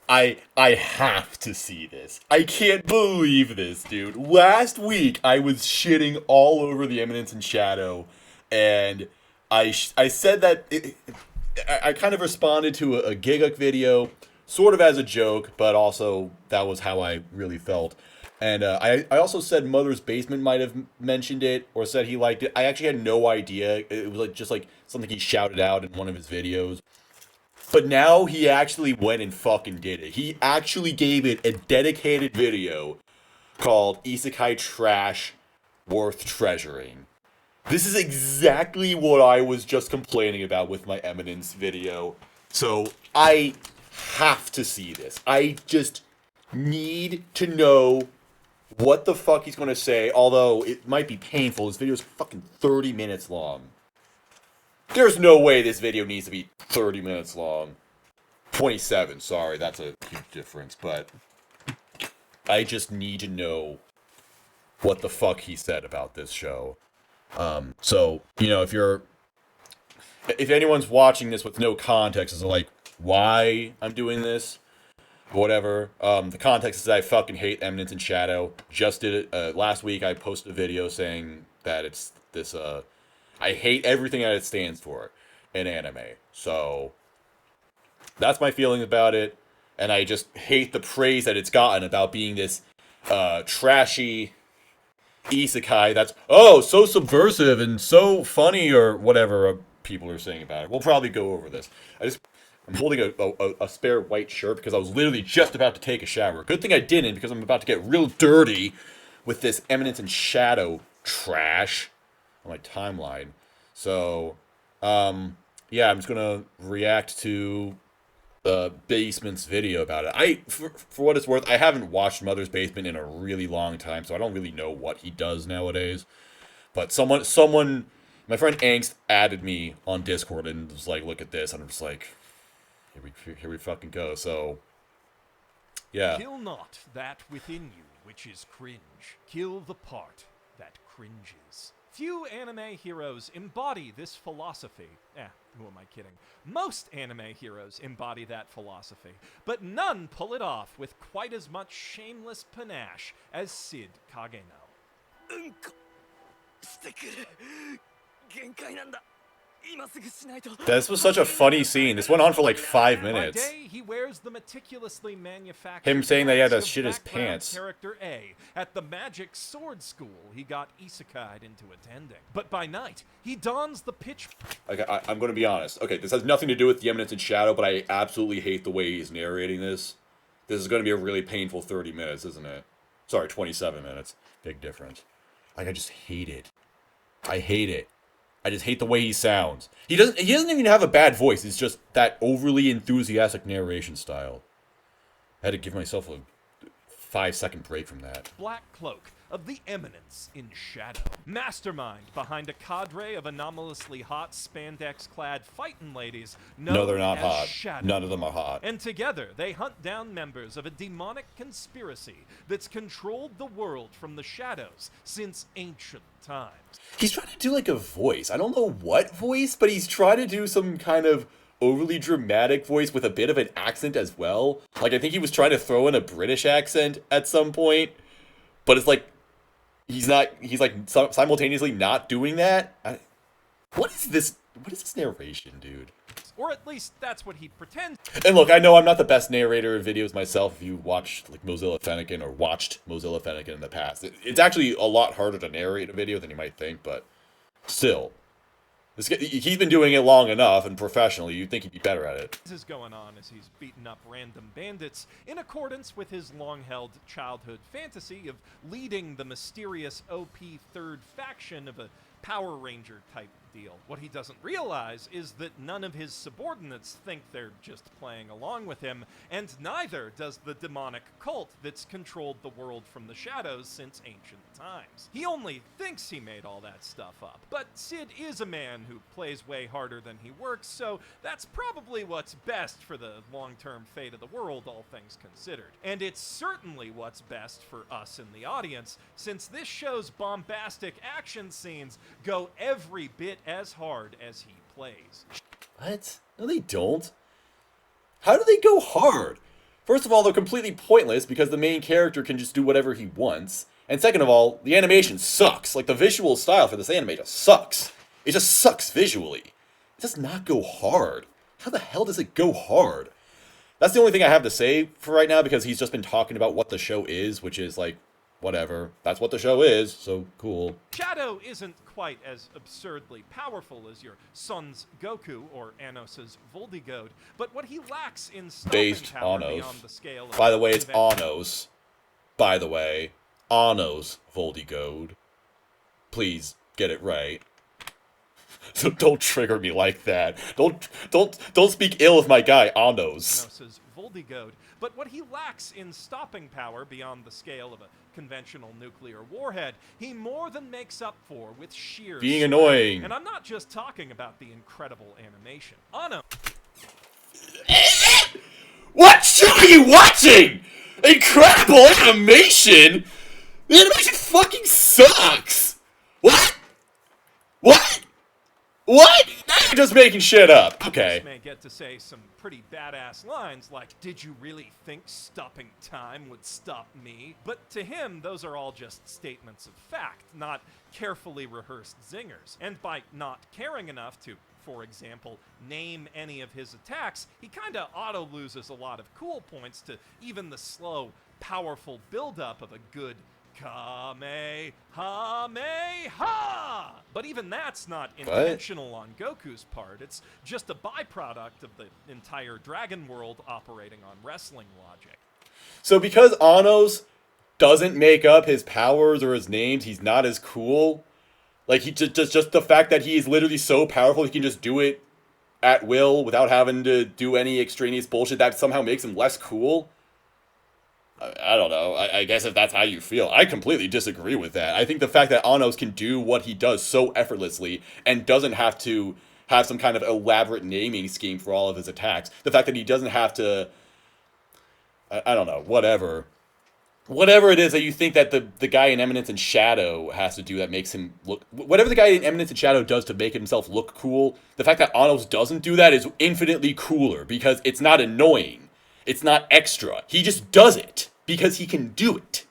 I have to see this. I can't believe this, dude. Last week I was shitting all over the Eminence and Shadow, and I said that I kind of responded to a Giguk video, sort of as a joke, but also that was how I really felt. And I also said Mother's Basement might have mentioned it or said he liked it. I actually had no idea. It was like just like something he shouted out in one of his videos. But now he actually went and fucking did it. He actually gave it a dedicated video called Isekai Trash Worth Treasuring. This is exactly what I was just complaining about with my Eminence video. So I have to see this. I just need to know what the fuck he's going to say, although it might be painful. This video is fucking 30 minutes long. There's no way this video needs to be 30 minutes long. 27, sorry, that's a huge difference, but I just need to know what the fuck he said about this show. So, you know, if anyone's watching this with no context, is like, why I'm doing this, whatever. The context is that I fucking hate Eminence and Shadow. Just did it, last week I posted a video saying that it's this, I hate everything that it stands for in anime. So that's my feeling about it. And I just hate the praise that it's gotten about being this trashy isekai that's, oh, so subversive and so funny or whatever people are saying about it. We'll probably go over this. I'm holding a spare white shirt because I was literally just about to take a shower. Good thing I didn't because I'm about to get real dirty with this Eminence and Shadow trash on my timeline. So, yeah, I'm just gonna react to Basement's video about it. For what it's worth, I haven't watched Mother's Basement in a really long time, so I don't really know what he does nowadays. But someone, my friend Angst added me on Discord and was like, "Look at this," and I'm just like, "Here we fucking go." So, yeah. Kill not that within you which is cringe. Kill the part that cringes. Few anime heroes embody this philosophy. Who am I kidding? Most anime heroes embody that philosophy, but none pull it off with quite as much shameless panache as Sid Kageno. This was such a funny scene. This went on for like 5 minutes. By day, he wears the meticulously manufactured Him saying that he had to rags of shit his background pants. Character A at the magic sword school he got isekai'd into attending. But by night, he dons the pitch. Okay, I'm going to be honest. Okay, this has nothing to do with the Eminence and Shadow, but I absolutely hate the way he's narrating this. This is going to be a really painful 30 minutes, isn't it? Sorry, 27 minutes. Big difference. Like, I just hate it. I hate it. I just hate the way he sounds. He doesn't even have a bad voice. It's just that overly enthusiastic narration style. I had to give myself a 5-second break from that. Black cloak of the Eminence in Shadow. Mastermind behind a cadre of anomalously hot spandex-clad fighting ladies known No, they're not as hot. Shadow. None of them are hot. And together, they hunt down members of a demonic conspiracy that's controlled the world from the shadows since ancient times. He's trying to do like a voice. I don't know what voice, but he's trying to do some kind of overly dramatic voice with a bit of an accent as well. Like, I think he was trying to throw in a British accent at some point, but it's like, he's like simultaneously not doing that. What is this narration, dude? Or at least that's what he pretends. And look, I know I'm not the best narrator of videos myself. If you watched like Mozilla Fennekin or watched Mozilla Fennekin in the past, it's actually a lot harder to narrate a video than you might think, but still. He's been doing it long enough and professionally, you'd think he'd be better at it. This is going on as he's beating up random bandits in accordance with his long-held childhood fantasy of leading the mysterious OP third faction of a Power Ranger type deal. What he doesn't realize is that none of his subordinates think they're just playing along with him, and neither does the demonic cult that's controlled the world from the shadows since ancient times. He only thinks he made all that stuff up, but Sid is a man who plays way harder than he works, so that's probably what's best for the long-term fate of the world, all things considered. And it's certainly what's best for us in the audience, since this show's bombastic action scenes go every bit as hard as he plays. What? No, they don't. How do they go hard? First of all, they're completely pointless because the main character can just do whatever he wants. And second of all, the animation sucks. Like, the visual style for this anime just sucks. It just sucks visually. It does not go hard. How the hell does it go hard? That's the only thing I have to say for right now, because he's just been talking about what the show is, which is like, whatever. That's what the show is, so cool. Shadow isn't quite as absurdly powerful as your son's Goku or Anos's Voldigode, but what he lacks in stopping power beyond the scale of... By the way, it's Anos. By the way, Anos Voldigode. Please get it right. So don't trigger me like that. Don't speak ill of my guy, Anos. Anos's Voldigode, but what he lacks in stopping power beyond the scale of a conventional nuclear warhead, he more than makes up for with sheer being strength. Annoying. And I'm not just talking about the incredible animation. Ano. What show are you watching? Incredible animation? The animation fucking sucks. What? What? What? Now you're just making shit up. Okay. This may get to say some pretty badass lines like, "Did you really think stopping time would stop me?" But to him, those are all just statements of fact, not carefully rehearsed zingers. And by not caring enough to, for example, name any of his attacks, he kinda auto-loses a lot of cool points to even the slow, powerful build-up of a good Kamehameha! But even that's not intentional on Goku's part. It's just a byproduct of the entire Dragon World operating on wrestling logic. So because Anos doesn't make up his powers or his names, he's not as cool. Like, he just the fact that he is literally so powerful, he can just do it at will without having to do any extraneous bullshit, that somehow makes him less cool. I don't know. I guess if that's how you feel. I completely disagree with that. I think the fact that Anos can do what he does so effortlessly and doesn't have to have some kind of elaborate naming scheme for all of his attacks. The fact that he doesn't have to... I don't know. Whatever. Whatever it is that you think that the guy in Eminence and Shadow has to do that makes him look... Whatever the guy in Eminence and Shadow does to make himself look cool, the fact that Anos doesn't do that is infinitely cooler because it's not annoying. It's not extra. He just does it because he can do it.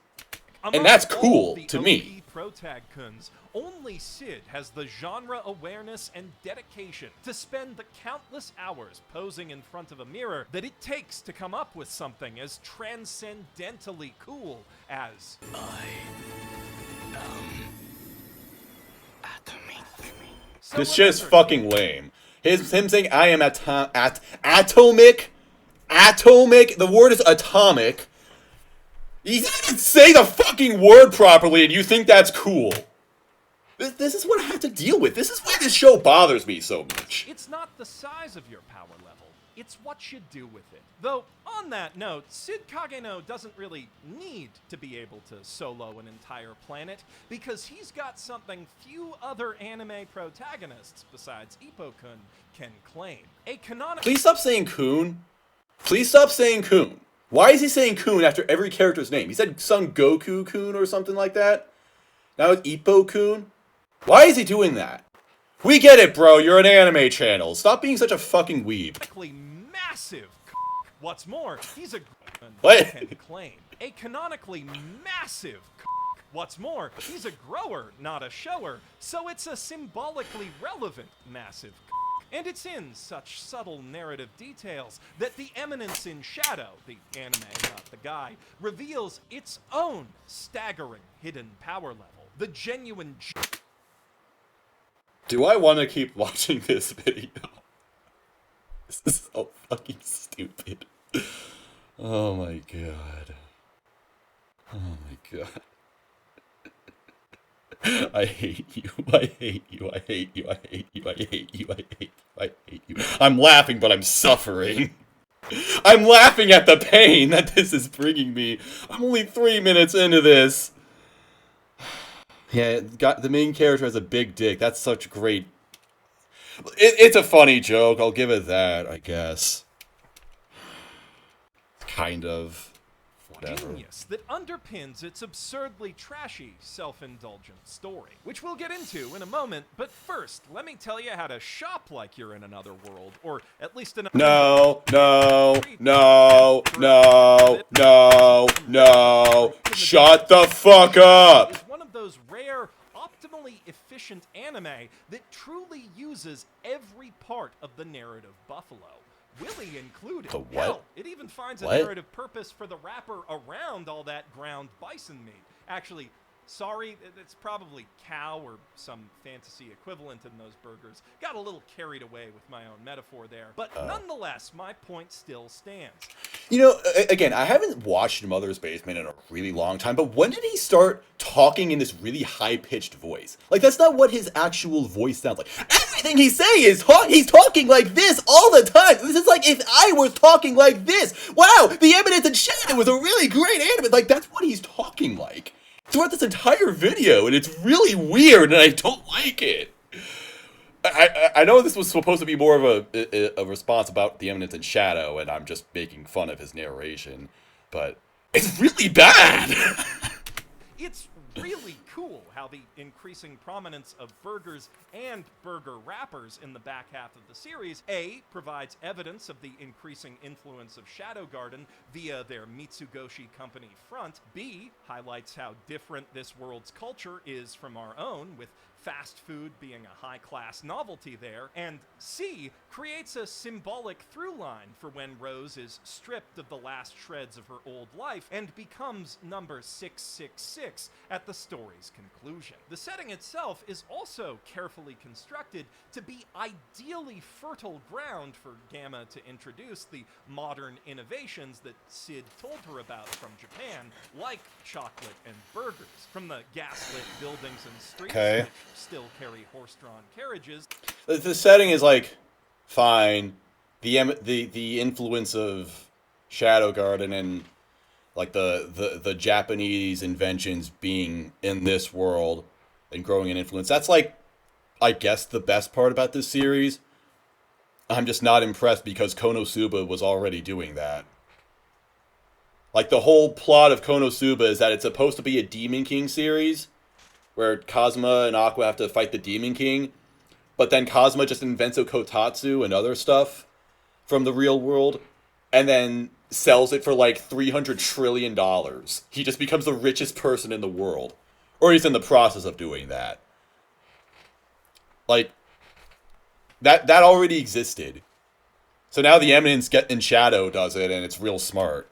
And that's cool to me. Protag-kuns, only Sid has the genre awareness and dedication to spend the countless hours posing in front of a mirror that it takes to come up with something as transcendentally cool as This shit's fucking lame. Him saying I am atomic. Atomic. The word is atomic. He didn't say the fucking word properly, and you think that's cool. This is what I have to deal with. This is why this show bothers me so much. It's not the size of your power level. It's what you do with it. Though, on that note, Sid Kageno doesn't really need to be able to solo an entire planet, because he's got something few other anime protagonists besides Ippo-kun can claim. A canonical... Please stop saying Kun. Please stop saying Kun. Why is he saying Kun after every character's name? He said Son Goku-kun or something like that. Now it's Ippo-kun. Why is he doing that? We get it, bro. You're an anime channel. Stop being such a fucking weeb. Massive. What's more, he's a can claim a canonically massive. What's more, he's a grower, not a shower. So it's a symbolically relevant massive. And it's in such subtle narrative details that the Eminence in Shadow, the anime, not the guy, reveals its own staggering hidden power level. The genuine... Do I want to keep watching this video? This is so fucking stupid. Oh my god. Oh my god. I hate you, I hate you, I hate you, I hate you, I hate you, I hate you, I hate you. I'm laughing, but I'm suffering. I'm laughing at the pain that this is bringing me. I'm only 3 minutes into this. Yeah, the main character has a big dick. That's such great... It's a funny joke, I'll give it that, I guess. Kind of. Whatever. genius that underpins its absurdly trashy, self-indulgent story, which we'll get into in a moment. But first, let me tell you how to shop like you're in another world, or at least in No. Shut the fuck up. Is one of those rare, optimally efficient anime that truly uses every part of the narrative buffalo. Willie included. The what? Hell, it even finds a narrative purpose for the wrapper around all that ground bison meat. Actually, sorry, it's probably cow or some fantasy equivalent in those burgers. Got a little carried away with my own metaphor there. But nonetheless, my point still stands. You know, again, I haven't watched Mother's Basement in a really long time, but when did he start talking in this really high-pitched voice? Like, that's not what his actual voice sounds like. Everything he's saying is he's talking like this all the time. This is like if I was talking like this. Wow, the Eminence and Shadow was a really great anime. Like, that's what he's talking like throughout this entire video, and it's really weird, and I don't like it. I know this was supposed to be more of a response about the Eminence and Shadow, and I'm just making fun of his narration, but it's really bad. It's really cool how the increasing prominence of burgers and burger wrappers in the back half of the series, A, provides evidence of the increasing influence of Shadow Garden via their Mitsugoshi Company front, B, highlights how different this world's culture is from our own, with fast food being a high-class novelty there, and C, creates a symbolic through line for when Rose is stripped of the last shreds of her old life and becomes number 666 at the story's conclusion. The setting itself is also carefully constructed to be ideally fertile ground for Gamma to introduce the modern innovations that Sid told her about from Japan, like chocolate and burgers. From the gaslit buildings and streets, which still carry horse-drawn carriages. The setting is like fine. The influence of Shadow Garden and like the Japanese inventions being in this world and growing in influence. That's like, I guess, the best part about this series. I'm just not impressed because Konosuba was already doing that. Like, the whole plot of Konosuba is that it's supposed to be a Demon King series, where Kazuma and Aqua have to fight the Demon King, but then Kazuma just invents a kotatsu and other stuff from the real world, and then sells it for like $300 trillion. He just becomes the richest person in the world. Or he's in the process of doing that. Like, that already existed. So now the Eminence in Shadow does it, and it's real smart.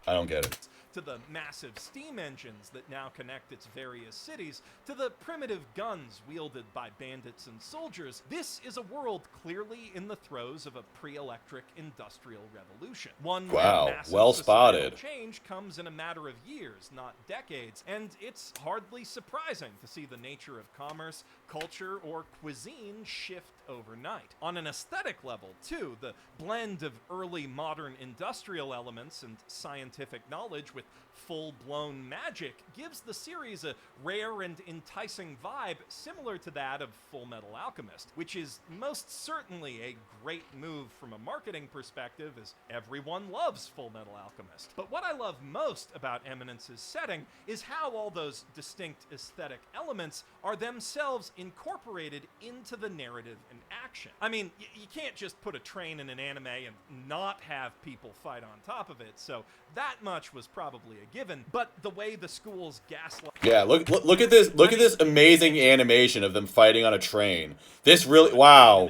I don't get it. To the massive steam engines that now connect its various cities, to the primitive guns wielded by bandits and soldiers, this is a world clearly in the throes of a pre-electric industrial revolution. One Wow, where massive well societal spotted. change comes in a matter of years, not decades, and it's hardly surprising to see the nature of commerce, culture, or cuisine shift overnight. On an aesthetic level, too, the blend of early modern industrial elements and scientific knowledge with full-blown magic gives the series a rare and enticing vibe similar to that of Full Metal Alchemist, which is most certainly a great move from a marketing perspective, as everyone loves Full Metal Alchemist. But what I love most about Eminence's setting is how all those distinct aesthetic elements are themselves incorporated into the narrative and action. I mean, you can't just put a train in an anime and not have people fight on top of it, so that much was probably a given, but the way the school's gaslight... Yeah, look at this. Look at this amazing animation of them fighting on a train. This really, wow.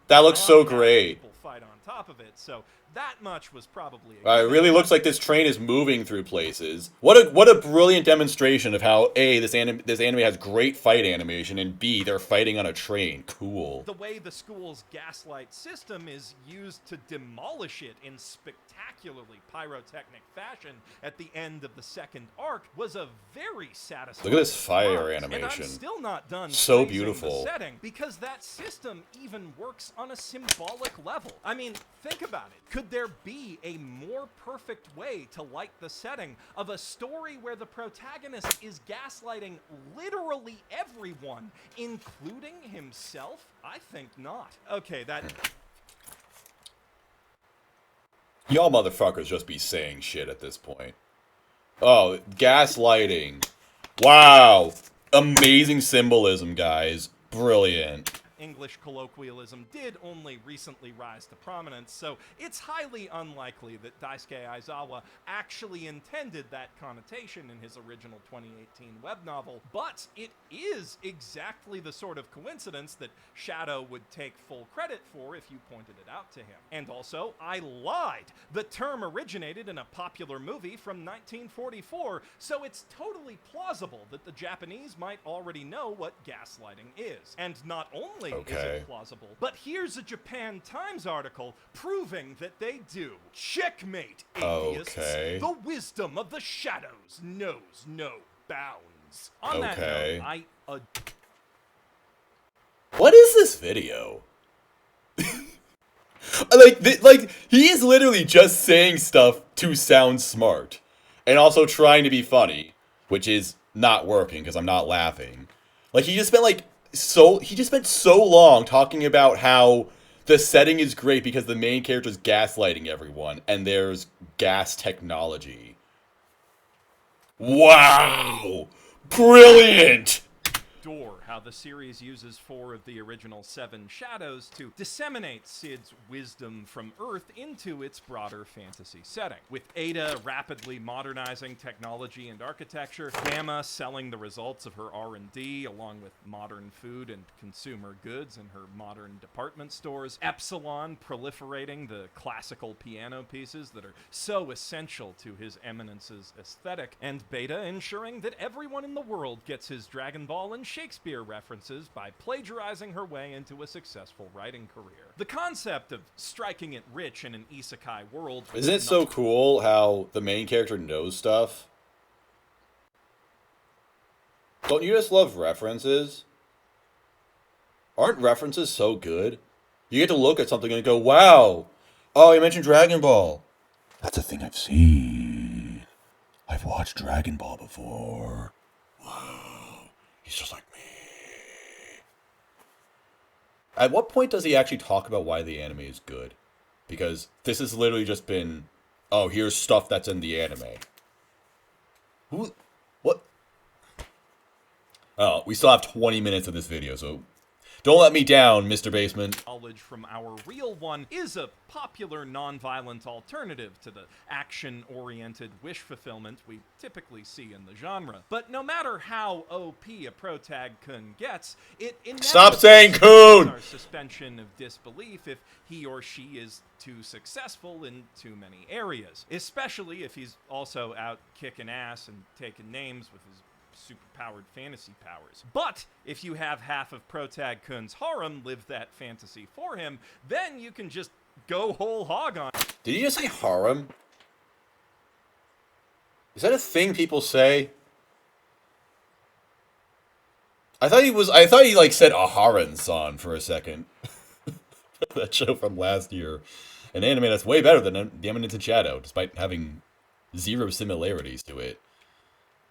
That looks so great. People fight on top of it, so that much was probably a given. It really looks like this train is moving through places. What a brilliant demonstration of how A, this anime has great fight animation, and B, they're fighting on a train. Cool. The way the school's gaslight system is used to demolish it in spectacularly pyrotechnic fashion at the end of the second arc was a very satisfying. Look at this fire response. animation. And I'm still not done So praising beautiful. the setting, because that system even works on a symbolic level. I mean, think about it. Could there be a more perfect way to light the setting of a story where the protagonist is gaslighting literally everyone, including himself? I think not. Okay, that... Y'all motherfuckers just be saying shit at this point. Oh, gaslighting. Wow. Amazing symbolism, guys. Brilliant. English colloquialism did only recently rise to prominence, so it's highly unlikely that Daisuke Aizawa actually intended that connotation in his original 2018 web novel, but it is exactly the sort of coincidence that Shadow would take full credit for if you pointed it out to him. And also, I lied! The term originated in a popular movie from 1944, so it's totally plausible that the Japanese might already know what gaslighting is. And not only is it plausible, but here's a Japan Times article proving that they do. Checkmate, atheists. The wisdom of the shadows knows no bounds. On that note, what is this video? like he is literally just saying stuff to sound smart, and also trying to be funny, which is not working because I'm not laughing. Like he just spent so long talking about how the setting is great because the main character is gaslighting everyone, and there's gas technology. Wow! Brilliant! How the series uses 4 of the original 7 shadows to disseminate Cid's wisdom from Earth into its broader fantasy setting. With Ada rapidly modernizing technology and architecture, Gamma selling the results of her R&D along with modern food and consumer goods in her modern department stores, Epsilon proliferating the classical piano pieces that are so essential to his Eminence's aesthetic, and Beta ensuring that everyone in the world gets his Dragon Ball and Shakespeare references by plagiarizing her way into a successful writing career. The concept of striking it rich in an isekai world... Isn't it so cool how the main character knows stuff? Don't you just love references? Aren't references so good? You get to look at something and go, wow! Oh, you mentioned Dragon Ball. That's a thing I've seen. I've watched Dragon Ball before. Wow. He's just like me. At what point does he actually talk about why the anime is good? Because this has literally just been, oh, here's stuff that's in the anime. Who? What? Oh, we still have 20 minutes of this video, so don't let me down, Mr. Basement. Knowledge from our real one is a popular non-violent alternative to the action-oriented wish fulfillment we typically see in the genre. But no matter how OP a protag-kun gets, it Stop saying kun! Our suspension of disbelief if he or she is too successful in too many areas, especially if he's also out kicking ass and taking names with his super-powered fantasy powers. But if you have half of Protag Kun's harem live that fantasy for him, then you can just go whole hog on. Did you just say harem? Is that a thing people say? I thought he like said Aharon-san for a second. That show from last year. An anime that's way better than The Eminence in Shadow, despite having 0 similarities to it.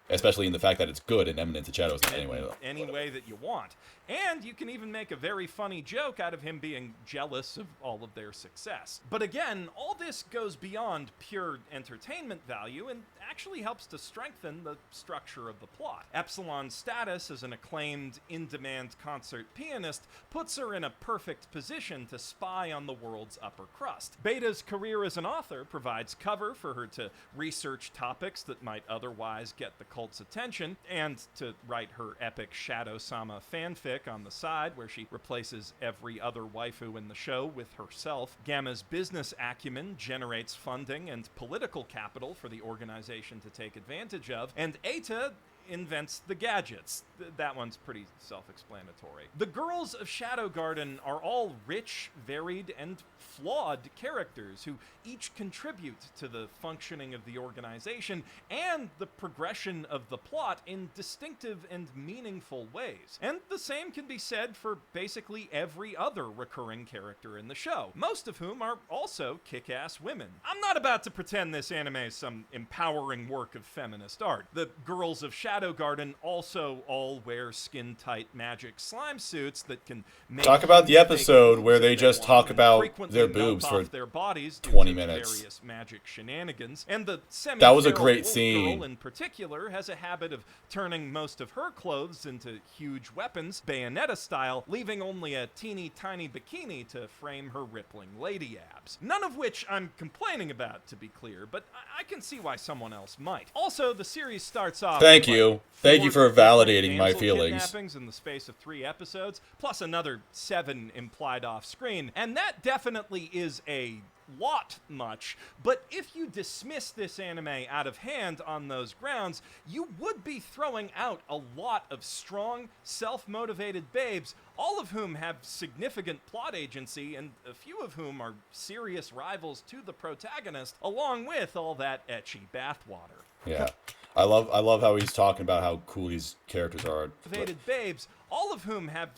Especially in the fact that it's good and Eminence in Shadows anyway. Any way that you want. And you can even make a very funny joke out of him being jealous of all of their success. But again, all this goes beyond pure entertainment value and actually helps to strengthen the structure of the plot. Epsilon's status as an acclaimed, in-demand concert pianist puts her in a perfect position to spy on the world's upper crust. Beta's career as an author provides cover for her to research topics that might otherwise get the cult's attention, and to write her epic Shadow-sama fanfic on the side where she replaces every other waifu in the show with herself. Gamma's business acumen generates funding and political capital for the organization to take advantage of, and Eita invents the gadgets. That one's pretty self-explanatory. The girls of Shadow Garden are all rich, varied, and flawed characters who each contribute to the functioning of the organization and the progression of the plot in distinctive and meaningful ways. And the same can be said for basically every other recurring character in the show, most of whom are also kick-ass women. I'm not about to pretend this anime is some empowering work of feminist art. The girls of Shadow Shadow Garden also all wear skin-tight magic slime suits that can make Talk about the huge fake episode boobs where if they just want, talk and about frequently their melt boobs for off their bodies due 20 to minutes. various magic shenanigans. And the That was a semi-feral great wolf scene. girl in particular has a habit of turning most of her clothes into huge weapons, Bayonetta style, leaving only a teeny tiny bikini to frame her rippling lady abs. None of which I'm complaining about, to be clear, but I can see why someone else might. Also, the series starts off Thank with, you. like, Thank you 4 for different validating my damsel feelings. kidnappings in the space of 3 episodes, plus another 7 implied off screen, and that definitely is a lot much, but if you dismiss this anime out of hand on those grounds, you would be throwing out a lot of strong, self-motivated babes, all of whom have significant plot agency, and a few of whom are serious rivals to the protagonist, along with all that ecchi bathwater. Yeah. I love how he's talking about how cool these characters are. Motivated babes, all of whom have...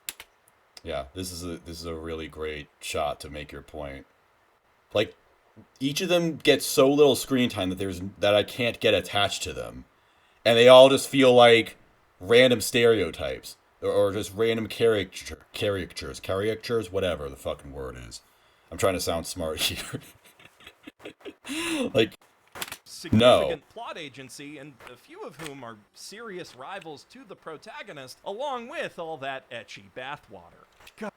Yeah, this is a really great shot to make your point. Like, each of them gets so little screen time that I can't get attached to them, and they all just feel like random stereotypes or just random caricatures, whatever the fucking word is. I'm trying to sound smart here. Like, significant plot agency, and a few of whom are serious rivals to the protagonist, along with all that ecchi bathwater. God.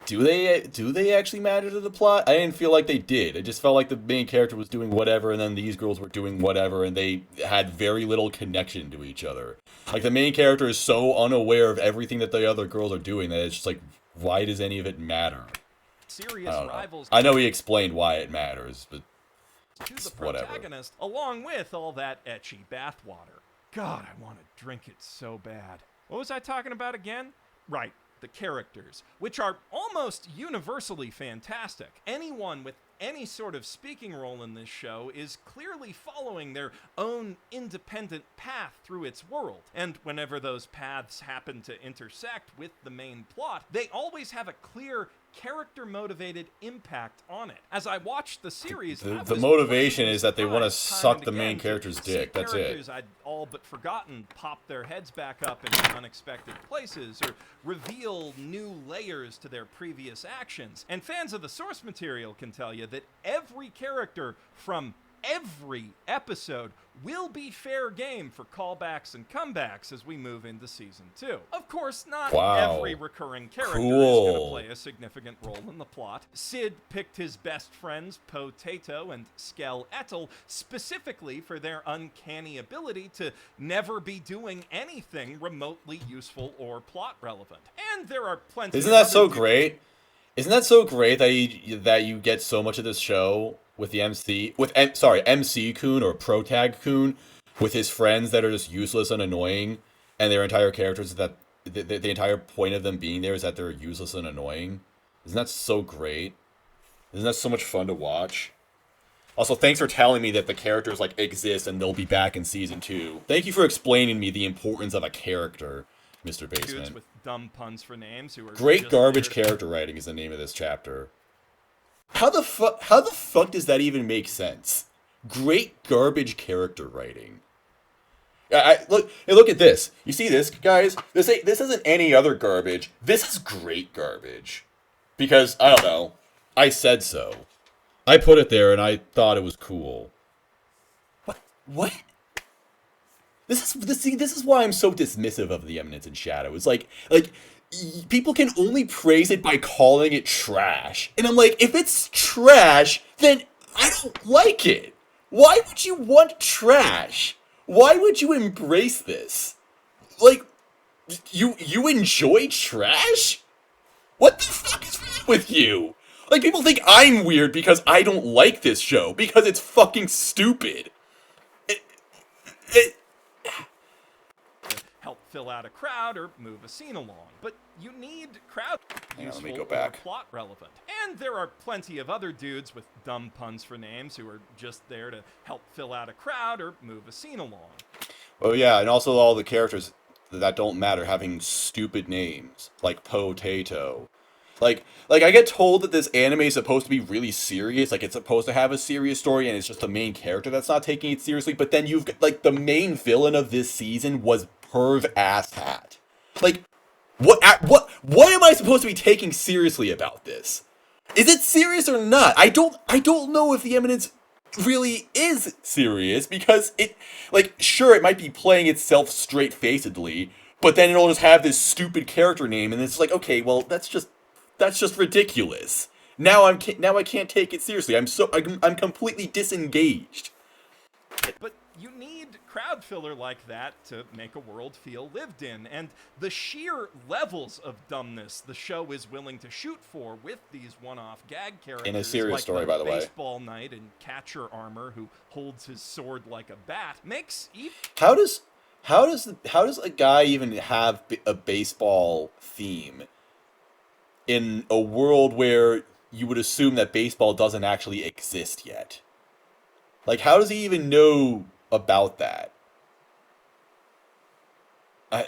Do they actually matter to the plot? I didn't feel like they did. It just felt like the main character was doing whatever, and then these girls were doing whatever, and they had very little connection to each other. Like, the main character is so unaware of everything that the other girls are doing that it's just like, why does any of it matter? Serious rivals. I know he explained why it matters, but to the whatever. protagonist, along with all that ecchi bathwater. God, I want to drink it so bad. What was I talking about again? Right, the characters, which are almost universally fantastic. Anyone with any sort of speaking role in this show is clearly following their own independent path through its world. And whenever those paths happen to intersect with the main plot, they always have a clear character-motivated impact on it. As I watched the series, the motivation is that they want to suck the main character's dick. That's it. I'd all but forgotten pop their heads back up in unexpected places, or reveal new layers to their previous actions. And fans of the source material can tell you that every character from every episode will be fair game for callbacks and comebacks as we move into season 2. Of course, not every recurring character is going to play a significant role in the plot. Sid picked his best friends, Potato and Skeletal, specifically for their uncanny ability to never be doing anything remotely useful or plot relevant. And there are plenty Isn't that so great? Isn't that so great that you get so much of this show with the MC Kun or Protag Kun with his friends that are just useless and annoying, and their entire characters that the entire point of them being there is that they're useless and annoying. Isn't that so great? Isn't that so much fun to watch? Also, thanks for telling me that the characters like exist and they'll be back in season 2. Thank you for explaining me the importance of a character, Mr. Basement. Dudes with dumb puns for names who are Great garbage character writing is the name of this chapter. How the fuck does that even make sense? Great garbage character writing. Look at this. You see this, guys? This isn't any other garbage. This is great garbage. Because I don't know. I said so. I put it there and I thought it was cool. What? This is why I'm so dismissive of the Eminence and Shadow. It's like people can only praise it by calling it trash. And I'm like, if it's trash, then I don't like it. Why would you want trash? Why would you embrace this? Like, you enjoy trash? What the fuck is wrong with you? Like, people think I'm weird because I don't like this show, because it's fucking stupid. Help fill out a crowd or move a scene along. But you need crowd useful or plot relevant. And there are plenty of other dudes with dumb puns for names who are just there to help fill out a crowd or move a scene along. Oh yeah, and also all the characters that don't matter having stupid names, like Potato. Like I get told that this anime is supposed to be really serious, like it's supposed to have a serious story, and it's just the main character that's not taking it seriously. But then you've got, like, the main villain of this season was Perv Ass Hat. Like, what am I supposed to be taking seriously about this? Is it serious or not? I don't know if the Eminence really is serious, because it, like, sure, it might be playing itself straight-facedly, but then it'll just have this stupid character name, and it's like, okay, well, that's just ridiculous. Now I can't take it seriously. I'm completely disengaged. But you need crowd filler like that to make a world feel lived in, and the sheer levels of dumbness the show is willing to shoot for with these one-off gag characters, In a serious like story, the by the way. baseball knight in catcher armor who holds his sword like a bat, makes even How does a guy even have a baseball theme in a world where you would assume that baseball doesn't actually exist yet? Like, how does he even know about that? I,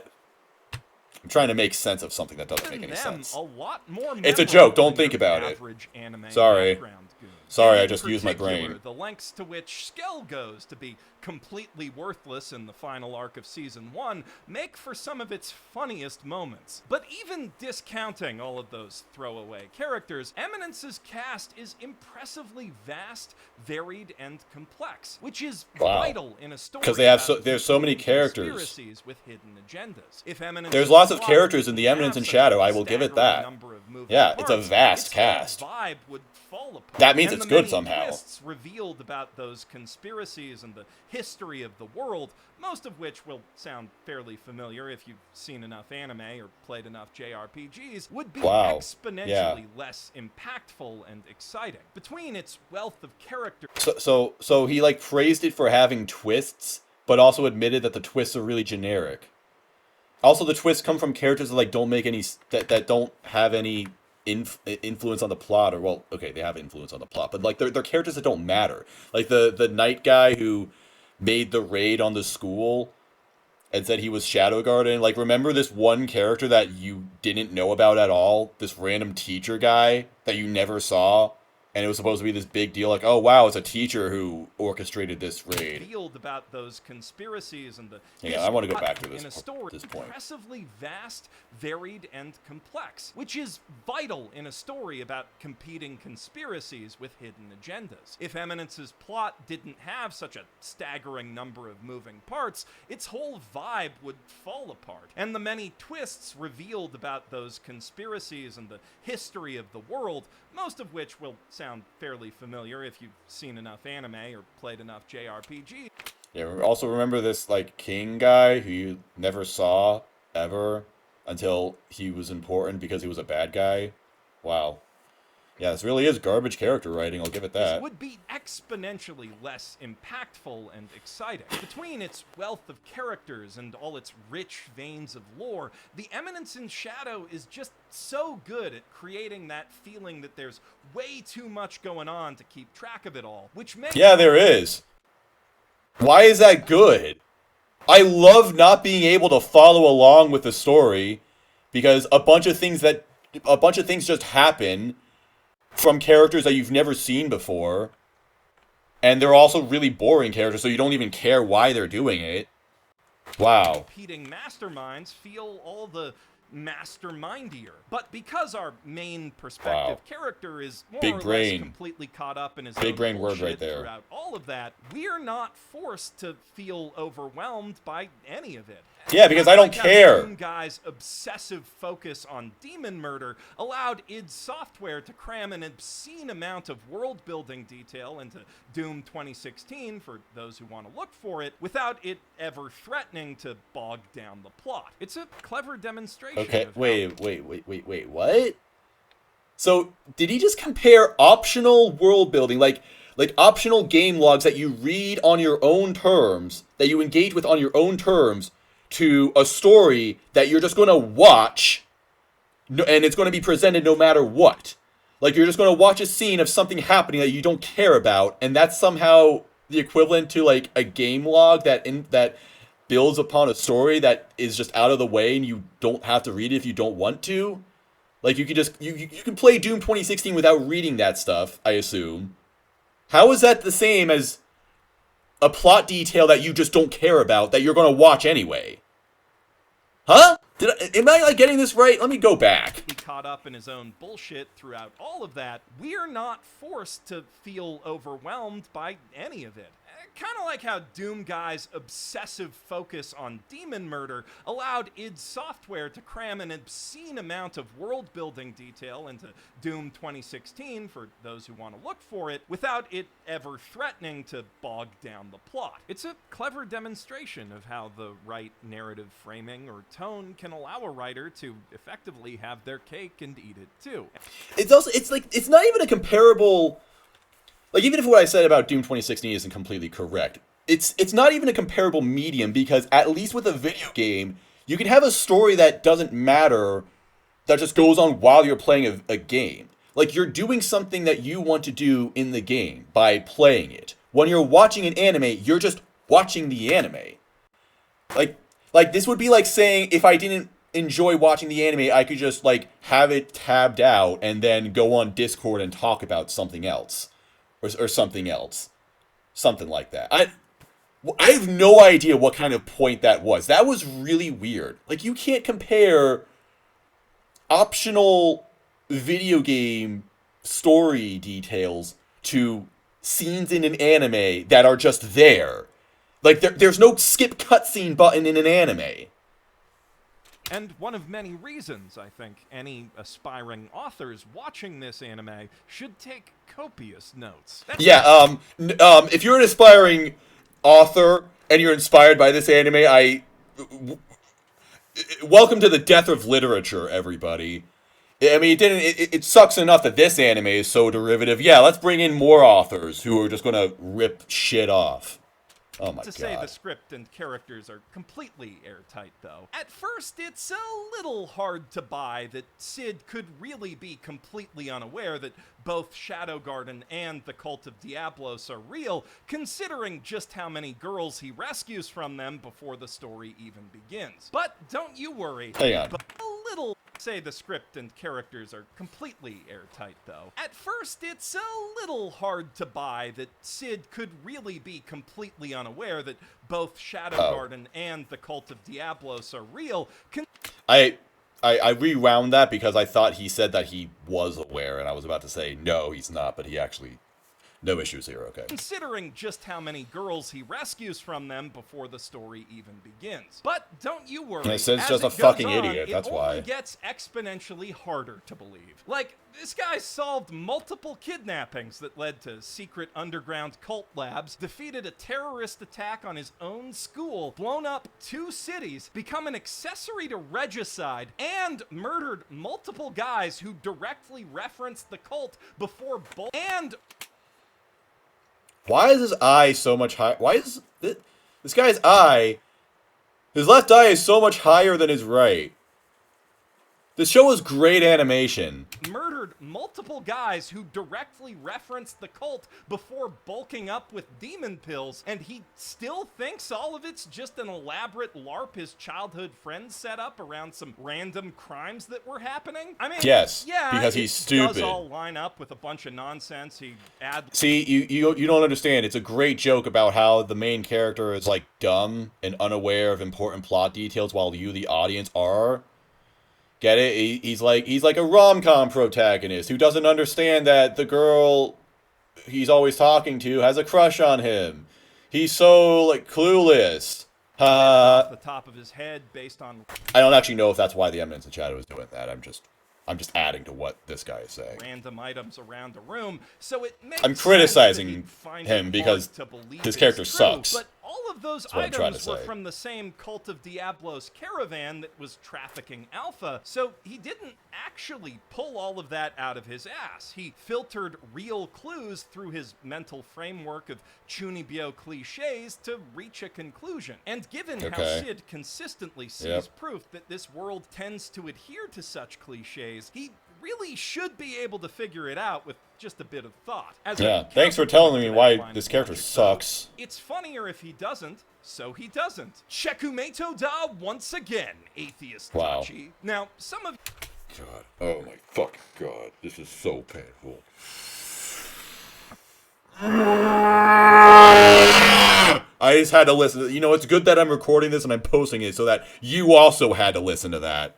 I'm trying to make sense of something that doesn't make any them sense. a lot more It's a joke, memorable don't think than about your it. average anime Sorry. background goon. Sorry, And I in just used my particular, brain. The lengths to which Skell goes to be completely worthless in the final arc of Season 1 make for some of its funniest moments. But even discounting all of those throwaway characters, Eminence's cast is impressively vast, varied, and complex, which is Wow. vital in a story 'Cause they have about there's so many competing characters. conspiracies with hidden agendas. If Eminence's There's lots of plot characters in the didn't Eminence have and such Shadow, a I will give it staggering that. number of moving Yeah, it's a parts, vast its whole cast. vibe would fall apart. That means And it's the good many somehow. twists revealed about those conspiracies and the history of the world, most of which will sound fairly familiar if you've seen enough anime or played enough JRPGs, would be Wow. exponentially Yeah. less impactful and exciting. Between its wealth of character So he, like, praised it for having twists, but also admitted that the twists are really generic. Also, the twists come from characters that, like, don't make any that don't have any influence on the plot, or, well, okay, they have influence on the plot, but, like, they're characters that don't matter. Like the knight guy who made the raid on the school and said he was Shadow Garden. Like, remember this one character that you didn't know about at all? This random teacher guy that you never saw? And it was supposed to be this big deal, like, oh wow, it's a teacher who orchestrated this raid. revealed about those conspiracies and the Yeah, I want to go history back to in a story this point. impressively vast, varied, and complex, which is vital in a story about competing conspiracies with hidden agendas. If Eminence's plot didn't have such a staggering number of moving parts, its whole vibe would fall apart. And the many twists revealed about those conspiracies and the history of the world, most of which will sound fairly familiar if you've seen enough anime or played enough JRPG. Yeah, also remember this, like, king guy who you never saw ever until he was important because he was a bad guy? Wow. Yeah, this really is garbage character writing, I'll give it that. Would be exponentially less impactful and exciting. Between its wealth of characters and all its rich veins of lore, the Eminence in Shadow is just so good at creating that feeling that there's way too much going on to keep track of it all, which makes... Yeah, there is. Why is that good? I love not being able to follow along with the story because a bunch of things just happen from characters that you've never seen before, and they're also really boring characters, so you don't even care why they're doing it. Wow. Competing masterminds feel all the mastermindier. But because our main perspective character is more Big or less brain. completely caught up in his Big own brain word bullshit right there. throughout all of that, we're not forced to feel overwhelmed by any of it. Yeah, because I don't Like how care. Doom Guy's obsessive focus on demon murder allowed id Software to cram an obscene amount of world-building detail into Doom 2016 for those who want to look for it, without it ever threatening to bog down the plot. It's a clever demonstration Okay, of how wait, what? So, did he just compare optional world building, like optional game logs that you read on your own terms, that you engage with on your own terms, to a story that you're just going to watch, and it's going to be presented no matter what? Like, you're just going to watch a scene of something happening that you don't care about, and that's somehow the equivalent to, like, a game log that builds upon a story that is just out of the way and you don't have to read it if you don't want to? Like, you can just, you can play Doom 2016 without reading that stuff, I assume. How is that the same as a plot detail that you just don't care about that you're going to watch anyway? Huh? Am I, like, getting this right? Let me go back. He caught up in his own bullshit throughout all of that. We're not forced to feel overwhelmed by any of it. Kind of like how Doom Guy's obsessive focus on demon murder allowed id Software to cram an obscene amount of world-building detail into Doom 2016 for those who want to look for it, without it ever threatening to bog down the plot. It's a clever demonstration of how the right narrative framing or tone can allow a writer to effectively have their cake and eat it too. It's also, it's not even a comparable... Like, even if what I said about Doom 2016 isn't completely correct, it's not even a comparable medium, because at least with a video game, you can have a story that doesn't matter, that just goes on while you're playing a game. Like, you're doing something that you want to do in the game by playing it. When you're watching an anime, you're just watching the anime. Like this would be like saying, if I didn't enjoy watching the anime, I could just, like, have it tabbed out and then go on Discord and talk about something else. Or something else. Something like that. I have no idea what kind of point that was. That was really weird. Like, you can't compare optional video game story details to scenes in an anime that are just there. Like, there's no skip cutscene button in an anime. And one of many reasons, I think, any aspiring authors watching this anime should take copious notes. Yeah, if you're an aspiring author and you're inspired by this anime, welcome to the death of literature, everybody. I mean, it sucks enough that this anime is so derivative. Yeah, let's bring in more authors who are just gonna rip shit off. Oh my God. To say the script and characters are completely airtight, though. At first, it's a little hard to buy that Sid could really be completely unaware that both Shadow Garden and the Cult of Diablos are real, considering just how many girls he rescues from them before the story even begins. But don't you worry. Hang on. But a little... Say the script and characters are completely airtight, though. At first, it's a little hard to buy that Sid could really be completely unaware that both Shadow Garden and the Cult of Diablos are real. I rewound that because I thought he said that he was aware, and I was about to say, no, he's not, but he actually... No issues here, okay. Considering just how many girls he rescues from them before the story even begins. But don't you worry. And Sid's just a fucking idiot, that's why. It only gets exponentially harder to believe. Like, this guy solved multiple kidnappings that led to secret underground cult labs, defeated a terrorist attack on his own school, blown up 2 cities, become an accessory to regicide, and murdered multiple guys who directly referenced the cult before and... Why is his eye so much higher? Why is this guy's eye... His left eye is so much higher than his right. This show is great animation. Murdered multiple guys who directly referenced the cult before bulking up with demon pills, and he still thinks all of it's just an elaborate LARP his childhood friends set up around some random crimes that were happening? I mean, yes, yeah, because he's stupid. It does all line up with a bunch of nonsense. He See, you don't understand. It's a great joke about how the main character is, like, dumb and unaware of important plot details while you, the audience, are. Get it? He's like a rom-com protagonist who doesn't understand that the girl he's always talking to has a crush on him. He's so, like, clueless. off the top of his head based on... I don't actually know if that's why the Eminence in Shadow is doing that. I'm just adding to what this guy is saying. Random items around the room, so it makes I'm criticizing sense him because his character true, sucks. But all of those items were from the same Cult of Diablos caravan that was trafficking Alpha, so he didn't actually pull all of that out of his ass. He filtered real clues through his mental framework of chunibyo cliches to reach a conclusion. And given how Sid consistently sees proof that this world tends to adhere to such cliches, he really should be able to figure it out with just a bit of thought. Thanks for telling me why this character sucks. It's funnier if he doesn't, so he doesn't. Chekumeto da once again, atheist Tachi. Now, some of... god. Oh my fucking god. This is so painful. I just had to listen. You know, it's good that I'm recording this and I'm posting it so that you also had to listen to that.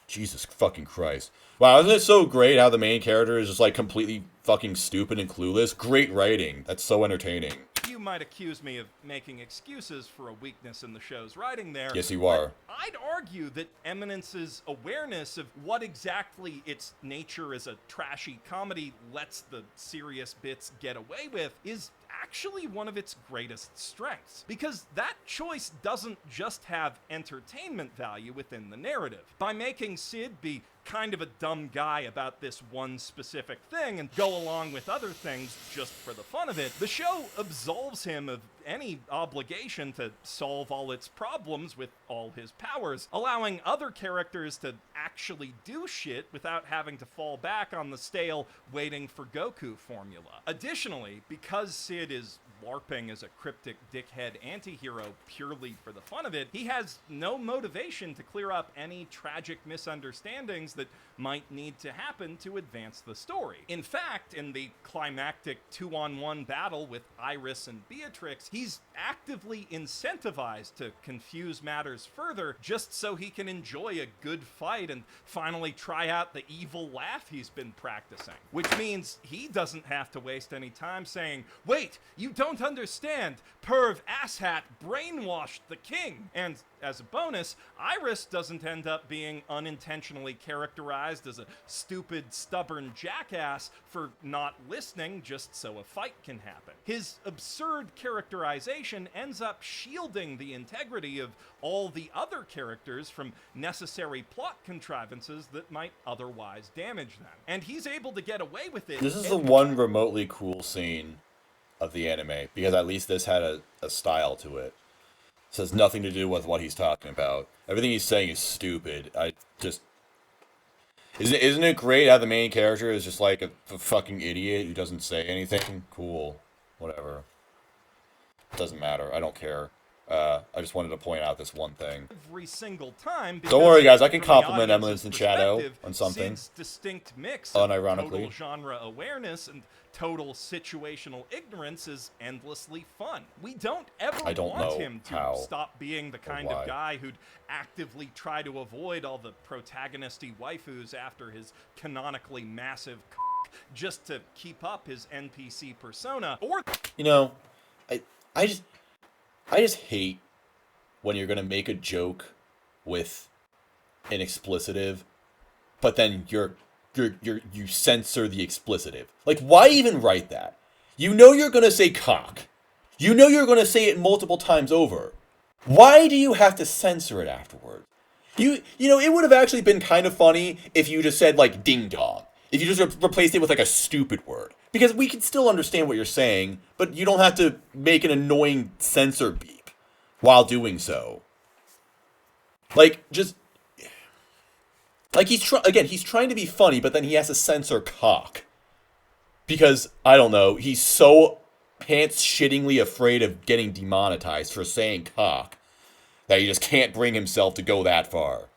Jesus fucking Christ. Wow, isn't it so great how the main character is just like completely fucking stupid and clueless? Great writing. That's so entertaining. You might accuse me of making excuses for a weakness in the show's writing there. Yes, you are. I'd argue that Eminence's awareness of what exactly its nature as a trashy comedy lets the serious bits get away with is actually one of its greatest strengths. Because that choice doesn't just have entertainment value within the narrative. By making Sid be kind of a dumb guy about this one specific thing and go along with other things just for the fun of it, the show absolves him of any obligation to solve all its problems with all his powers, allowing other characters to actually do shit without having to fall back on the stale waiting for Goku formula. Additionally, because Sid is LARPing as a cryptic dickhead anti-hero purely for the fun of it, he has no motivation to clear up any tragic misunderstandings that might need to happen to advance the story. In fact, in the climactic 2-on-1 battle with Iris and Beatrix, he's actively incentivized to confuse matters further just so he can enjoy a good fight and finally try out the evil laugh he's been practicing. Which means he doesn't have to waste any time saying, "Wait, you don't understand. Perv asshat brainwashed the king." And as a bonus, Iris doesn't end up being unintentionally characterized as a stupid, stubborn jackass for not listening just so a fight can happen. His absurd characterization ends up shielding the integrity of all the other characters from necessary plot contrivances that might otherwise damage them. And he's able to get away with it. This is the one remotely cool scene of the anime, because at least this had a style to it. This has nothing to do with what he's talking about. Everything he's saying is stupid. Isn't it great how the main character is just like a fucking idiot who doesn't say anything? Cool. Whatever. Doesn't matter. I don't care. I just wanted to point out this one thing. Every single time. Don't worry, guys. I can compliment Eminence and Shadow on something. Sid's distinct mix of unironically. total genre awareness and total situational ignorance is endlessly fun. We don't ever want him to stop being the kind of guy who'd actively try to avoid all the protagonisty waifus after his canonically massive just to keep up his NPC persona. Or, you know, I just hate when you're gonna make a joke with an explicitive, but then you censor the explicitive. Like, why even write that? You know you're gonna say cock. You know you're gonna say it multiple times over. Why do you have to censor it afterwards? You know, it would have actually been kind of funny if you just said, like, ding dong. If you just replaced it with, like, a stupid word. Because we can still understand what you're saying, but you don't have to make an annoying censor beep while doing so. Like, just... Like, he's trying to be funny, but then he has to censor cock. Because, I don't know, he's so pants-shittingly afraid of getting demonetized for saying cock that he just can't bring himself to go that far.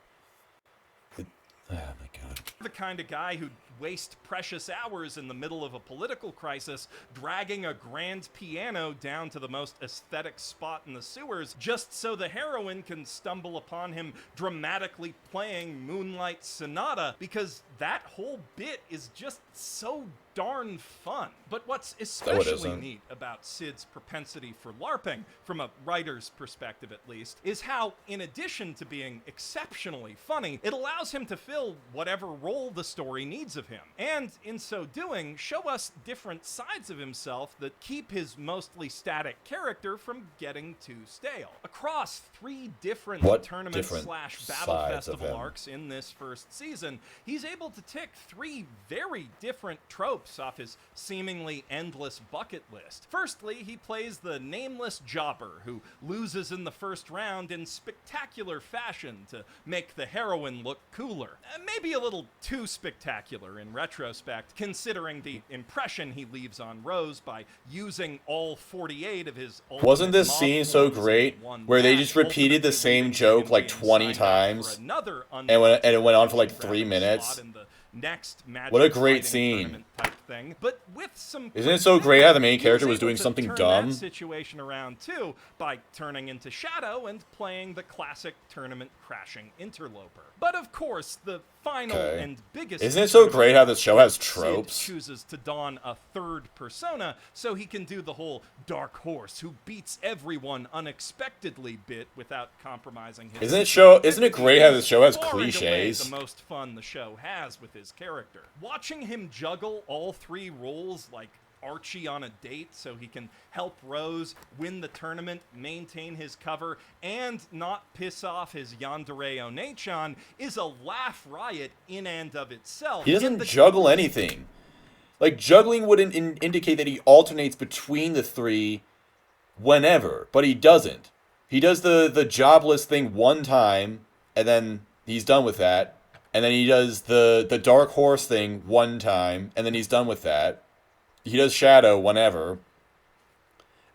Oh my god. The kind of guy who'd waste precious hours in the middle of a political crisis dragging a grand piano down to the most aesthetic spot in the sewers just so the heroine can stumble upon him dramatically playing Moonlight Sonata, because that whole bit is just so darn fun. But what's especially neat about Sid's propensity for LARPing, from a writer's perspective at least, is how, in addition to being exceptionally funny, it allows him to fill whatever role the story needs of him. And, in so doing, show us different sides of himself that keep his mostly static character from getting too stale. Across 3 different tournament/battle festival arcs in this first season, he's able to tick 3 very different tropes off his seemingly endless bucket list. Firstly, he plays the nameless jobber who loses in the first round in spectacular fashion to make the heroine look cooler. Maybe a little too spectacular, better in retrospect, considering the impression he leaves on Rose by using all 48 of his Wasn't this mob scene so forms in great one where they match, just repeated the ultimately same leading to joke him like being 20 signed up for times? another And it went on for like 3 unlikely minutes. slot in the next Magic What a great fighting scene. tournament type thing, but with some Isn't it so great how the main he character was able doing to something turn dumb? that situation around too by turning into Shadow and playing the classic tournament crashing interloper. But of course, the final Okay. and biggest Isn't it so tournament great how this show has Sid tropes? chooses to don a third persona so he can do the whole dark horse who beats everyone unexpectedly bit without compromising his Isn't it great how this show has far and away cliches? the most fun the show has with his character. Watching him juggle all 3 roles like Archie on a date so he can help Rose win the tournament, maintain his cover, and not piss off his yandere Onechan is a laugh riot in and of itself. He doesn't juggle anything. Like, juggling would indicate that he alternates between the 3 whenever, but he doesn't. He does the jobless thing one time, and then he's done with that. And then he does the dark horse thing one time, and then he's done with that. He does Shadow whenever.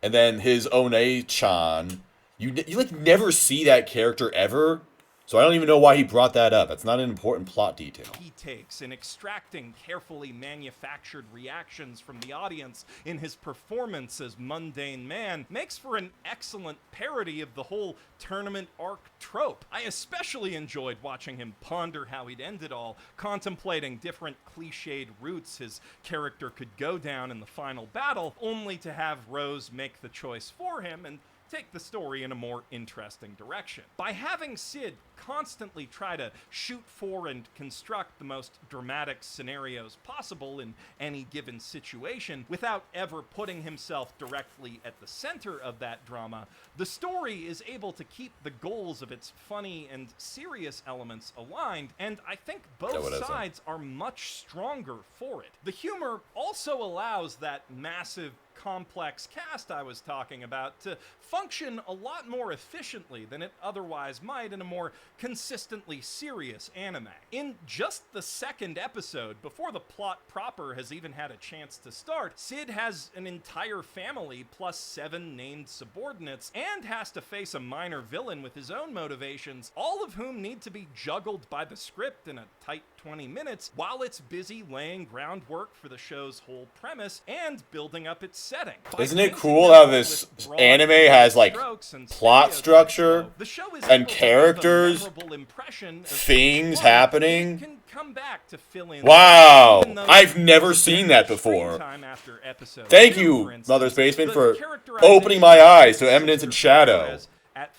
And then his One-chan. You like never see that character ever. So I don't even know why he brought that up. That's not an important plot detail. He takes in extracting carefully manufactured reactions from the audience in his performance as Mundane Man makes for an excellent parody of the whole tournament arc trope. I especially enjoyed watching him ponder how he'd end it all, contemplating different cliched routes his character could go down in the final battle, only to have Rose make the choice for him and take the story in a more interesting direction. By having Sid constantly try to shoot for and construct the most dramatic scenarios possible in any given situation without ever putting himself directly at the center of that drama, the story is able to keep the goals of its funny and serious elements aligned, and I think both sides are much stronger for it. The humor also allows that massive complex cast I was talking about to function a lot more efficiently than it otherwise might in a more consistently serious anime. In just the second episode, before the plot proper has even had a chance to start, Sid has an entire family plus 7 named subordinates and has to face a minor villain with his own motivations, all of whom need to be juggled by the script in a tight 20 minutes while it's busy laying groundwork for the show's whole premise and building up its setting. Isn't it cool how this anime has like plot structure and characters, things happening? Wow, I've never seen that before. Thank you, Mother's Basement, for opening my eyes to Eminence and Shadow.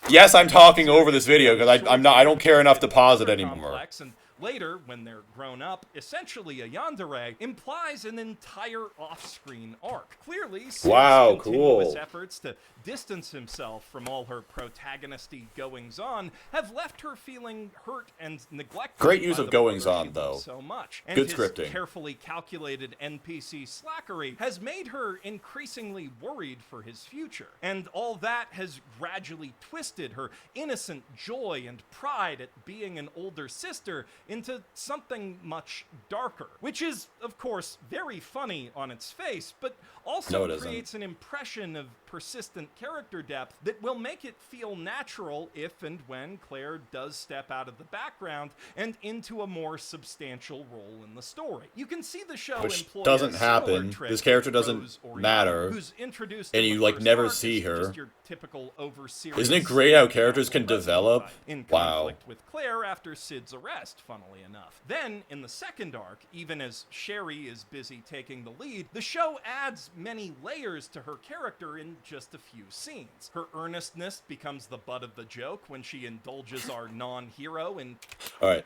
Yes, I'm talking over this video because I don't care enough to pause it anymore. Later, when they're grown up, essentially a yandere implies an entire off-screen arc. Clearly, Sid's continuous efforts to distance himself from all her protagonisty goings-on have left her feeling hurt and neglected. Great use of goings-on, though. So much. And good his scripting. Carefully calculated NPC slackery has made her increasingly worried for his future. And all that has gradually twisted her innocent joy and pride at being an older sister into something much darker, which is, of course, very funny on its face, but also creates an impression of persistent character depth that will make it feel natural if and when Claire does step out of the background and into a more substantial role in the story. You can see the show which employ doesn't a similar happen. trick This character with doesn't Rose Oriana, matter, who's introduced and in you the like first never arc see as her. just your typical over-serious Isn't it great how characters can develop? in Wow. conflict with Claire after Sid's arrest, funnily enough. Then, in the second arc, even as Sherry is busy taking the lead, the show adds many layers to her character in just a few scenes. Her earnestness becomes the butt of the joke when she indulges our non-hero in... Alright,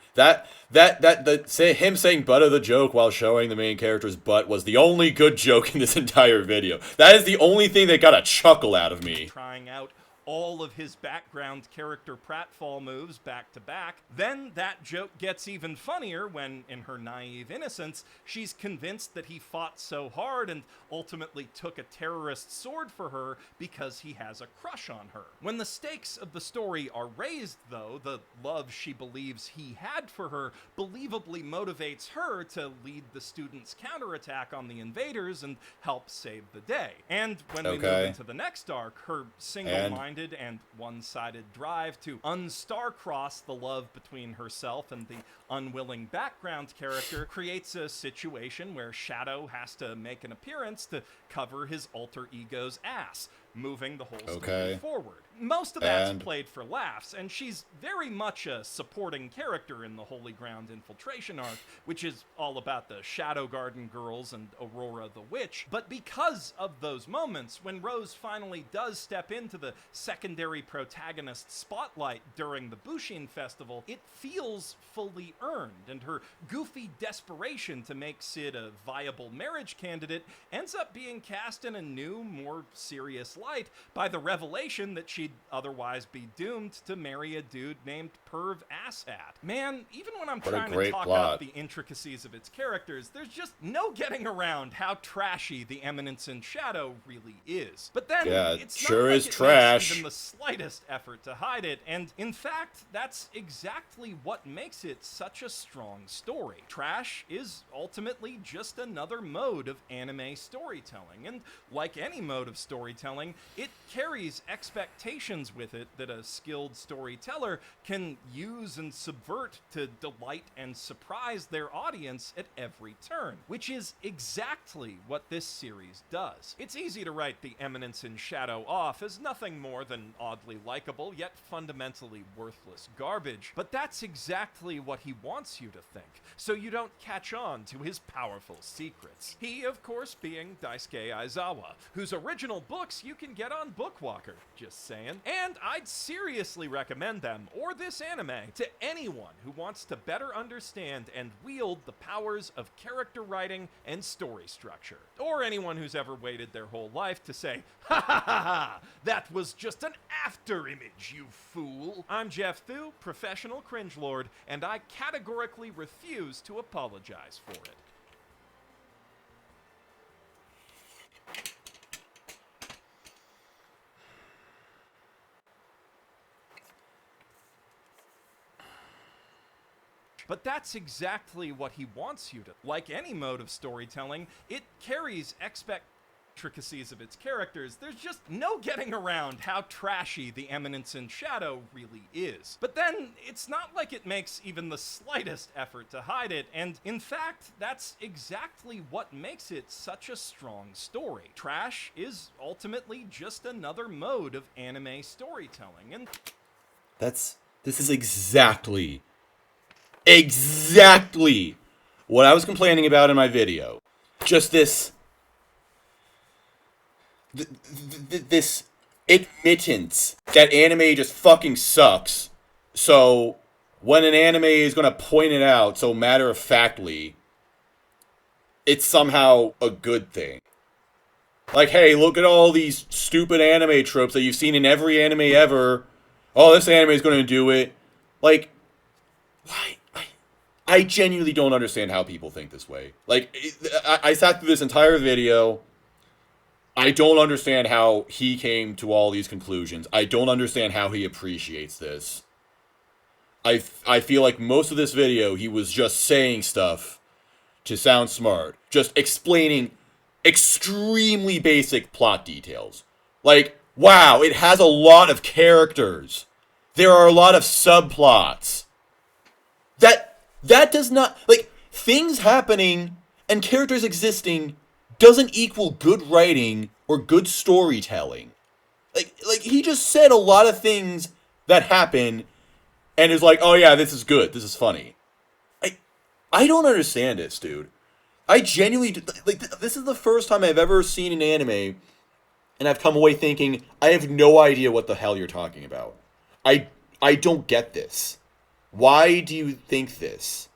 him saying butt of the joke while showing the main character's butt was the only good joke in this entire video. That is the only thing that got a chuckle out of me. Trying out all of his background character pratfall moves back to back. Then that joke gets even funnier when, in her naive innocence, she's convinced that he fought so hard and ultimately took a terrorist sword for her because he has a crush on her. When the stakes of the story are raised, though, the love she believes he had for her believably motivates her to lead the students' counterattack on the invaders and help save the day. And when we move into the next arc, her single-minded and one-sided drive to unstar-cross the love between herself and the unwilling background character creates a situation where Shadow has to make an appearance to cover his alter ego's ass, moving the whole story forward. Most of that's played for laughs, and she's very much a supporting character in the Holy Ground infiltration arc, which is all about the Shadow Garden girls and Aurora the Witch. But because of those moments, when Rose finally does step into the secondary protagonist spotlight during the Bushin Festival, it feels fully earned, and her goofy desperation to make Sid a viable marriage candidate ends up being cast in a new, more serious light by the revelation that she'd otherwise be doomed to marry a dude named Perv Asshat. Man, even when I'm trying to talk up the intricacies of its characters, there's just no getting around how trashy the Eminence in Shadow really is. But then, it's not like it makes even the slightest effort to hide it, and in fact, that's exactly what makes it such a strong story. Trash is ultimately just another mode of anime storytelling, and like any mode of storytelling, it carries expectations with it that a skilled storyteller can use and subvert to delight and surprise their audience at every turn, which is exactly what this series does. It's easy to write the Eminence in Shadow off as nothing more than oddly likable, yet fundamentally worthless garbage, but that's exactly what he wants you to think, so you don't catch on to his powerful secrets. He, of course, being Daisuke Aizawa, whose original books you can get on Bookwalker, just saying. And I'd seriously recommend them, or this anime, to anyone who wants to better understand and wield the powers of character writing and story structure. Or anyone who's ever waited their whole life to say, "Ha ha ha ha, that was just an after image, you fool." I'm Jeff Thu, professional cringelord, and I categorically refuse to apologize for it. But that's exactly what he wants you to. Like any mode of storytelling, it carries intricacies of its characters. There's just no getting around how trashy the Eminence in Shadow really is. But then, it's not like it makes even the slightest effort to hide it, and in fact, that's exactly what makes it such a strong story. Trash is ultimately just another mode of anime storytelling, and this is exactly what I was complaining about in my video. Just this admittance that anime just fucking sucks. So when an anime is gonna point it out so matter-of-factly, it's somehow a good thing. Like, hey, look at all these stupid anime tropes that you've seen in every anime ever. Oh, this anime is gonna do it. Like, why? I genuinely don't understand how people think this way. Like, I sat through this entire video. I don't understand how he came to all these conclusions. I don't understand how he appreciates this. I feel like most of this video, he was just saying stuff to sound smart. Just explaining extremely basic plot details. Like, wow, it has a lot of characters. There are a lot of subplots. That does not, like, things happening and characters existing doesn't equal good writing or good storytelling. Like he just said a lot of things that happen and is like, oh yeah, this is good, this is funny. I don't understand this, dude. I genuinely, like, this is the first time I've ever seen an anime and I've come away thinking, I have no idea what the hell you're talking about. I don't get this. Why do you think this?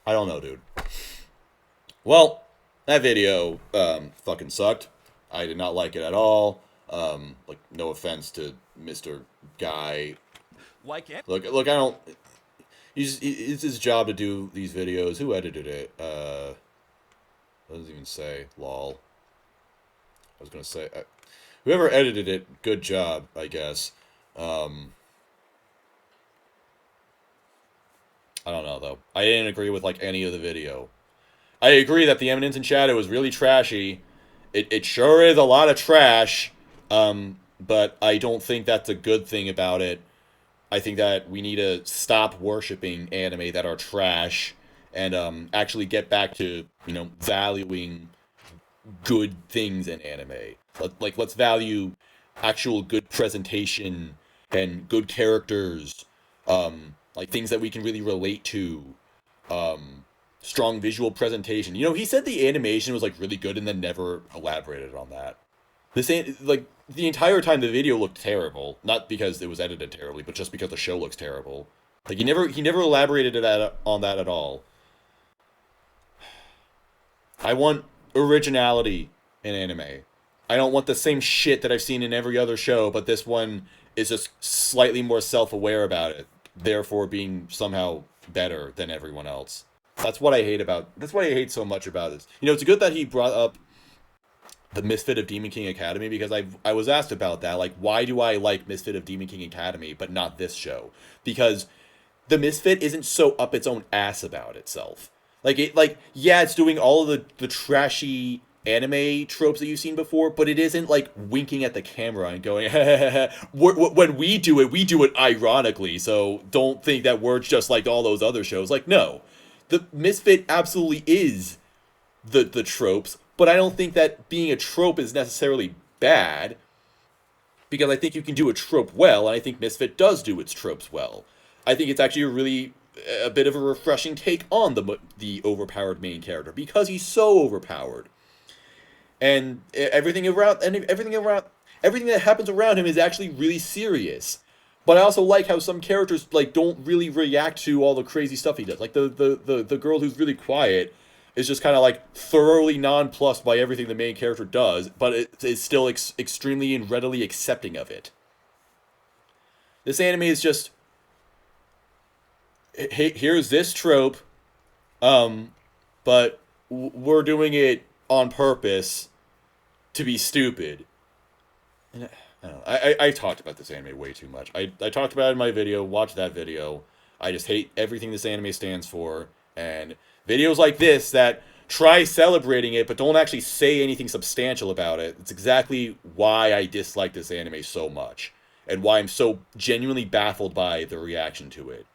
I don't know, dude. Well, that video fucking sucked. I did not like it at all. Like, no offense to Mr. Guy. Like it. Look, I don't. It's his job to do these videos. Who edited it? Doesn't even say. Lol. I was gonna say, whoever edited it, good job, I guess. Um, I don't know though. I didn't agree with like any of the video. I agree that the Eminence in Shadow is really trashy. It sure is a lot of trash. But I don't think that's a good thing about it. I think that we need to stop worshiping anime that are trash and actually get back to, valuing good things in anime. Let's value actual good presentation and good characters, like things that we can really relate to, strong visual presentation. He said the animation was like really good and then never elaborated on that. This ain't like the entire time the video looked terrible, not because it was edited terribly, but just because the show looks terrible. Like he never elaborated on that at all. I want originality in anime. I don't want the same shit that I've seen in every other show, but this one is just slightly more self-aware about it, therefore being somehow better than everyone else. That's what I hate so much about this. It's good that he brought up the Misfit of Demon King Academy, because I was asked about that, like, why do I like Misfit of Demon King Academy but not this show? Because the Misfit isn't so up its own ass about itself. Yeah, it's doing all of the trashy anime tropes that you've seen before, but it isn't like winking at the camera and going, when we do it ironically, so don't think that we're just like all those other shows. Like, no. The Misfit absolutely is the tropes, but I don't think that being a trope is necessarily bad, because I think you can do a trope well, and I think Misfit does do its tropes well. I think it's actually a bit of a refreshing take on the overpowered main character, because he's so overpowered, and everything that happens around him is actually really serious. But I also like how some characters like don't really react to all the crazy stuff he does. Like the girl who's really quiet is just kind of like thoroughly nonplussed by everything the main character does, but it is still extremely and readily accepting of it. This anime is just, hey, here's this trope, but we're doing it on purpose to be stupid. And I don't know. I talked about this anime way too much. I talked about it in my video. Watch that video. I just hate everything this anime stands for. And videos like this that try celebrating it but don't actually say anything substantial about it. It's exactly why I dislike this anime so much. And why I'm so genuinely baffled by the reaction to it.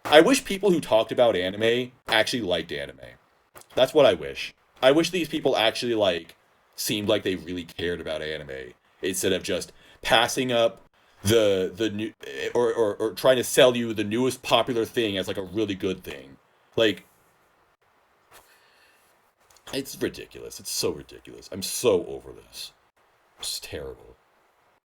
I wish people who talked about anime actually liked anime. That's what I wish. I wish these people actually seemed like they really cared about anime, instead of just passing up the new, or trying to sell you the newest popular thing as like a really good thing. Like, it's ridiculous. It's so ridiculous. I'm so over this. It's terrible.